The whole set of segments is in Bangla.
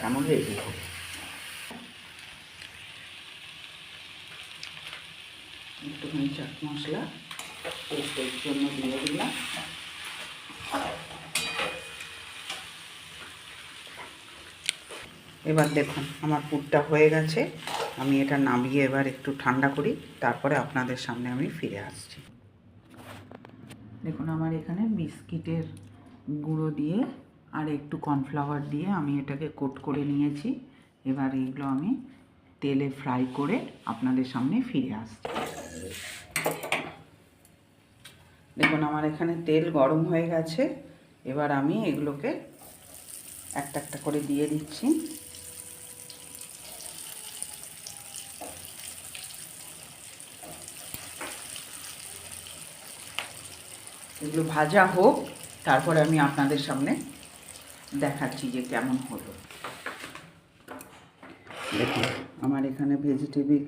কেমন রেডি হবে। একটুখানি চাট মশলা টেস্টের জন্য দিয়ে দিলাম। এবার দেখুন আমার পুরটা হয়ে গেছে। আমি এটা নামিয়ে এবার একটু ঠান্ডা করি, তারপরে আপনাদের সামনে আমি ফিরে আসছি। দেখুন আমার এখানে বিস্কিটের গুঁড়ো দিয়ে আর একটু কর্নফ্লাওয়ার দিয়ে আমি এটাকে কোট করে নিয়েছি। এবার এইগুলো আমি তেলে ফ্রাই করে আপনাদের সামনে ফিরে আসছি। দেখুন আমার এখানে তেল গরম হয়ে গেছে। এবার আমি এগুলোকে একটা একটা করে দিয়ে দিচ্ছি। এগুলো ভাজা হোক, তারপরে আমি আপনাদের সামনে দেখাচ্ছি যে কেমন হলো। দেখুন আমার এখানে ভেজিটেবিল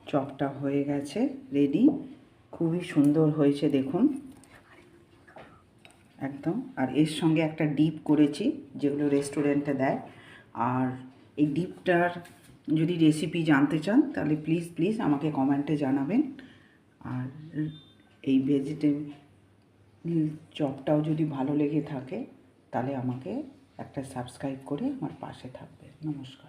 চপটা হয়ে গেছে রেডি। খুবই সুন্দর হয়েছে দেখুন একদম। আর এর সঙ্গে একটা ডিপ করেছি যেগুলো রেস্টুরেন্টে দেয়। আর এই ডিপটার যদি রেসিপি জানতে চান তাহলে প্লিজ আমাকে কমেন্টে জানাবেন। আর এই ভেজিটেবিল চপটাও যদি ভালো লেগে থাকে তাহলে আমাকে একটা সাবস্ক্রাইব করে আমার পাশে থাকবে। নমস্কার।